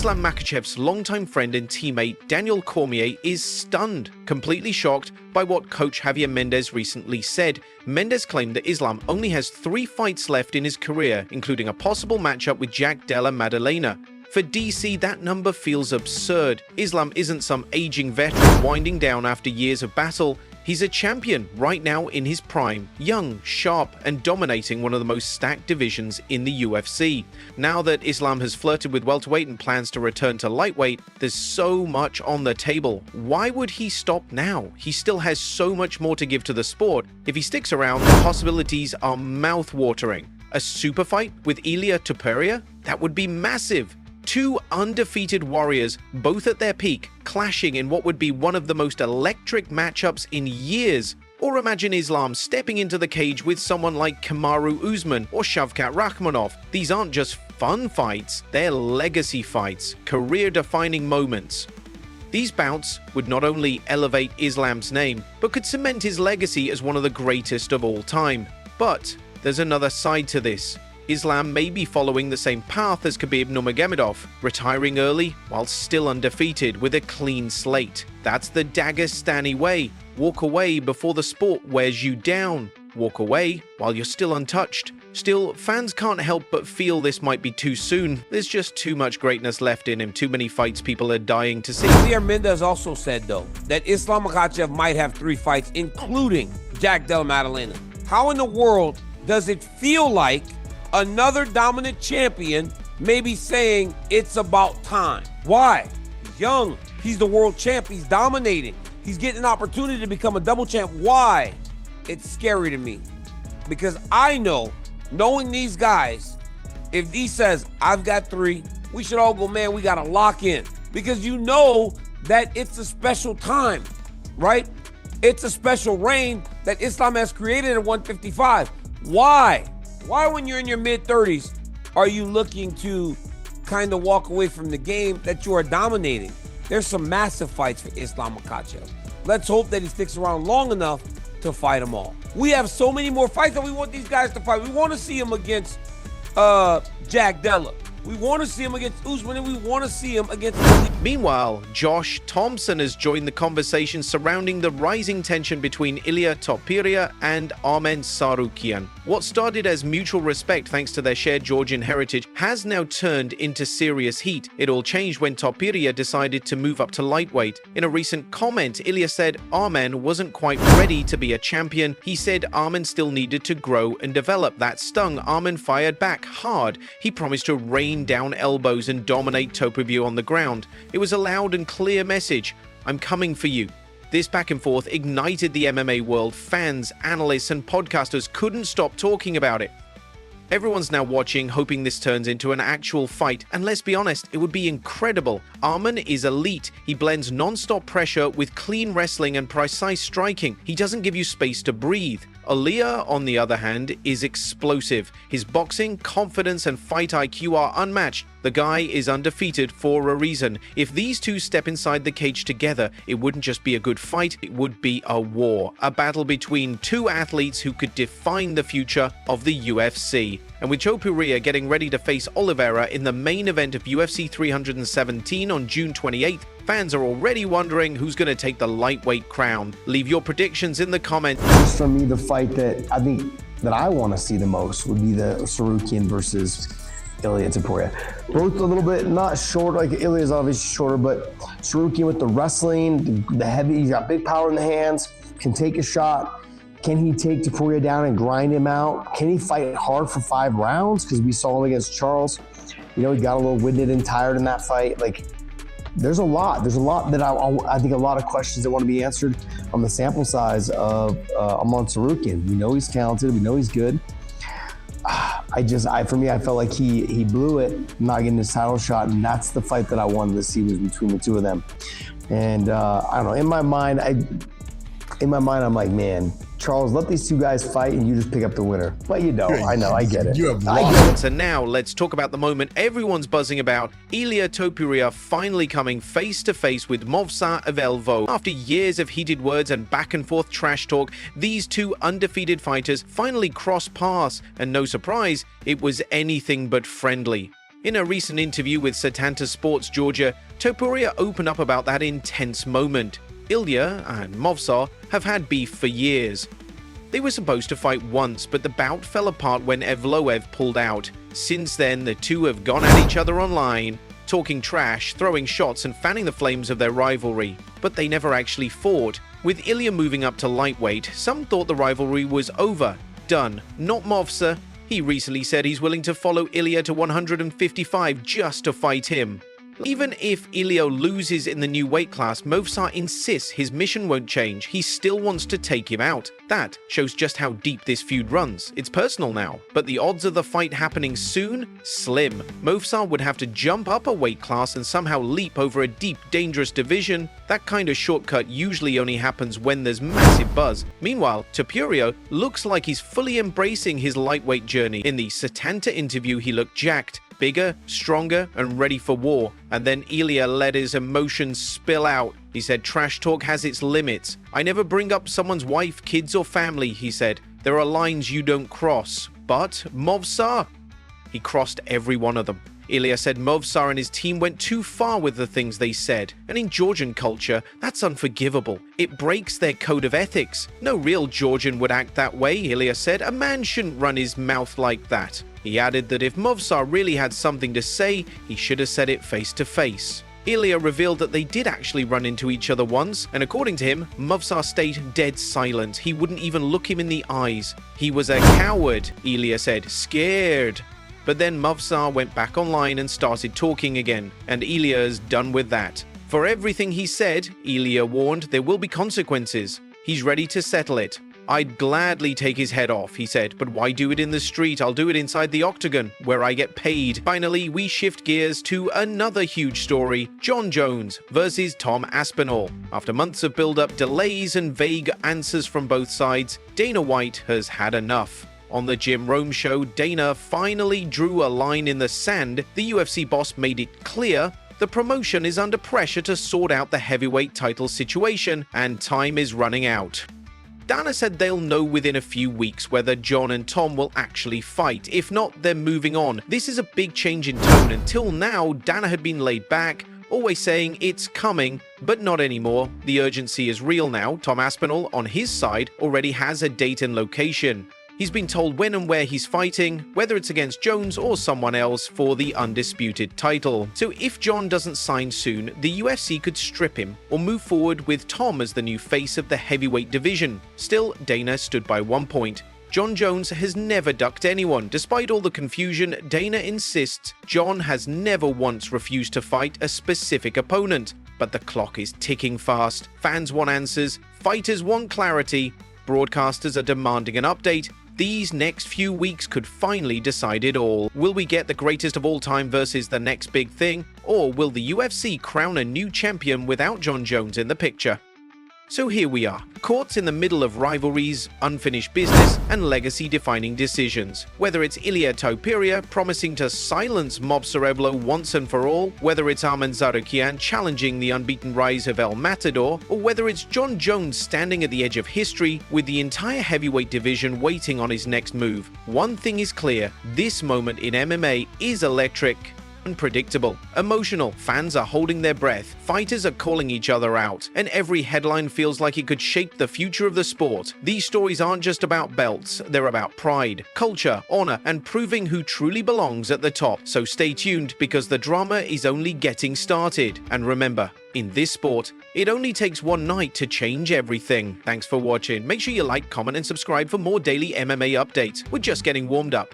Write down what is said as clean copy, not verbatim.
Islam Makhachev's longtime friend and teammate Daniel Cormier is stunned, completely shocked by what coach Javier Mendez recently said. Mendez claimed that Islam only has 3 fights left in his career, including a possible matchup with Jack Della Maddalena. For DC, that number feels absurd. Islam isn't some aging veteran winding down after years of battle. He's a champion right now in his prime, young, sharp, and dominating one of the most stacked divisions in the UFC. Now that Islam has flirted with welterweight and plans to return to lightweight, there's so much on the table. Why would he stop now? He still has so much more to give to the sport. If he sticks around, the possibilities are mouth-watering. A super fight with Ilia Topuria? That would be massive. 2 undefeated warriors, both at their peak, clashing in what would be one of the most electric matchups in years. Or imagine Islam stepping into the cage with someone like Kamaru Usman or Shavkat Rakhmonov. These aren't just fun fights, they're legacy fights, career-defining moments. These bouts would not only elevate Islam's name, but could cement his legacy as one of the greatest of all time. But there's another side to this. Islam may be following the same path as Khabib Nurmagomedov, retiring early while still undefeated with a clean slate. That's the Dagestani way. Walk away before the sport wears you down. Walk away while you're still untouched. Still, fans can't help but feel this might be too soon. There's just too much greatness left in him, too many fights people are dying to see. Javier Mendez also said, though, that Islam Makhachev might have 3 fights, including Jack Della Maddalena. How in the world does it feel like another dominant champion may be saying it's about time? Why? He's young. He's the world champ. He's dominating. He's getting an opportunity to become a double champ. Why? It's scary to me because I know, knowing these guys, if he says, I've got 3, we should all go, man, we got to lock in, because you know that it's a special time, right? It's a special reign that Islam has created at 155. Why? Why, when you're in your mid-30s, are you looking to kind of walk away from the game that you are dominating? There's some massive fights for Islam Makhachev. Let's hope that he sticks around long enough to fight them all. We have so many more fights that we want these guys to fight. We want to see him against Jack Della. We want to see him against Usman, and we want to see him against... Meanwhile, Josh Thompson has joined the conversation surrounding the rising tension between Ilia Topuria and Armen Tsarukyan. What started as mutual respect thanks to their shared Georgian heritage has now turned into serious heat. It all changed when Topuria decided to move up to lightweight. In a recent comment, Ilia said Armen wasn't quite ready to be a champion. He said Armen still needed to grow and develop. That stung. Armen fired back hard. He promised to rain down elbows and dominate Topuria on the ground. It was a loud and clear message. I'm coming for you. This back and forth ignited the MMA world. Fans, analysts, and podcasters couldn't stop talking about it. Everyone's now watching, hoping this turns into an actual fight, and let's be honest, it would be incredible. Armen is elite. He blends non-stop pressure with clean wrestling and precise striking. He doesn't give you space to breathe. Ilia, on the other hand, is explosive. His boxing, confidence, and fight IQ are unmatched. The guy is undefeated for a reason. If these two step inside the cage together, it wouldn't just be a good fight, it would be a war. A battle between 2 athletes who could define the future of the UFC. And with Topuria getting ready to face Oliveira in the main event of UFC 317 on June 28th, fans are already wondering who's going to take the lightweight crown. Leave your predictions in the comments. Just for me, the fight that I think that I want to see the most would be the Tsarukyan versus Ilia Topuria. Both a little bit, not short, like Ilia's obviously shorter, but Tsarukyan with the wrestling, the heavy, he's got big power in the hands, can take a shot. Can he take Topuria down and grind him out? Can he fight hard for 5 rounds? Because we saw him against Charles. You know, he got a little winded and tired in that fight. Like, there's a lot that I think a lot of questions that want to be answered on the sample size of Armen Tsarukyan. We know he's talented, we know he's good. For me, I felt like he blew it, not getting his title shot, and that's the fight that I wanted to see was between the 2 of them. And I don't know, in my mind, I'm like, man, Charles, let these 2 guys fight and you just pick up the winner. But you don't. I know, I get it. You have lost. And now let's talk about the moment everyone's buzzing about. Ilia Topuria finally coming face to face with Movsar of Evloev. After years of heated words and back and forth trash talk, these 2 undefeated fighters finally crossed paths. And no surprise, it was anything but friendly. In a recent interview with Setanta Sports Georgia, Topuria opened up about that intense moment. Ilia and Movsar have had beef for years. They were supposed to fight once, but the bout fell apart when Evloev pulled out. Since then, the two have gone at each other online, talking trash, throwing shots and fanning the flames of their rivalry. But they never actually fought. With Ilia moving up to lightweight, some thought the rivalry was over. Done. Not Movsar. He recently said he's willing to follow Ilia to 155 just to fight him. Even if Ilia loses in the new weight class, Movsar insists his mission won't change. He still wants to take him out. That shows just how deep this feud runs. It's personal now, but the odds of the fight happening soon? Slim. Movsar would have to jump up a weight class and somehow leap over a deep, dangerous division. That kind of shortcut usually only happens when there's massive buzz. Meanwhile, Topuria looks like he's fully embracing his lightweight journey. In the Setanta interview, he looked jacked, bigger, stronger, and ready for war. And then Ilia let his emotions spill out. He said, "Trash talk has its limits. I never bring up someone's wife, kids, or family," he said. "There are lines you don't cross." But Movsar, he crossed every one of them. Ilia said Movsar and his team went too far with the things they said. And in Georgian culture, that's unforgivable. It breaks their code of ethics. No real Georgian would act that way, Ilia said. A man shouldn't run his mouth like that. He added that if Movsar really had something to say, he should have said it face to face. Ilia revealed that they did actually run into each other once, and according to him, Movsar stayed dead silent. He wouldn't even look him in the eyes. He was a coward, Ilia said, scared. But then Movsar went back online and started talking again, and Ilia's done with that. For everything he said, Ilia warned there will be consequences. He's ready to settle it. "I'd gladly take his head off," he said, "but why do it in the street? I'll do it inside the octagon, where I get paid." Finally, we shift gears to another huge story, Jon Jones versus Tom Aspinall. After months of build-up, delays, and vague answers from both sides, Dana White has had enough. On the Jim Rome show, Dana finally drew a line in the sand. The UFC boss made it clear the promotion is under pressure to sort out the heavyweight title situation, and time is running out. Dana said they'll know within a few weeks whether Jon and Tom will actually fight. If not, they're moving on. This is a big change in tone. Until now, Dana had been laid back, always saying it's coming, but not anymore. The urgency is real now. Tom Aspinall, on his side, already has a date and location. He's been told when and where he's fighting, whether it's against Jones or someone else for the undisputed title. So if Jon doesn't sign soon, the UFC could strip him or move forward with Tom as the new face of the heavyweight division. Still, Dana stood by one point. Jon Jones has never ducked anyone. Despite all the confusion, Dana insists Jon has never once refused to fight a specific opponent. But the clock is ticking fast. Fans want answers, fighters want clarity, broadcasters are demanding an update. These next few weeks could finally decide it all. Will we get the greatest of all time versus the next big thing? Or will the UFC crown a new champion without Jon Jones in the picture? So here we are, caught in the middle of rivalries, unfinished business, and legacy-defining decisions. Whether it's Ilia Topuria promising to silence Movsar once and for all, whether it's Armen Tsarukyan challenging the unbeaten rise of El Matador, or whether it's Jon Jones standing at the edge of history with the entire heavyweight division waiting on his next move. One thing is clear, this moment in MMA is electric. Unpredictable, emotional, fans are holding their breath, fighters are calling each other out, and every headline feels like it could shape the future of the sport. These stories aren't just about belts, they're about pride, culture, honor, and proving who truly belongs at the top. So stay tuned, because the drama is only getting started. And remember, in this sport, it only takes one night to change everything. Thanks for watching. Make sure you like, comment, and subscribe for more daily MMA updates. We're just getting warmed up.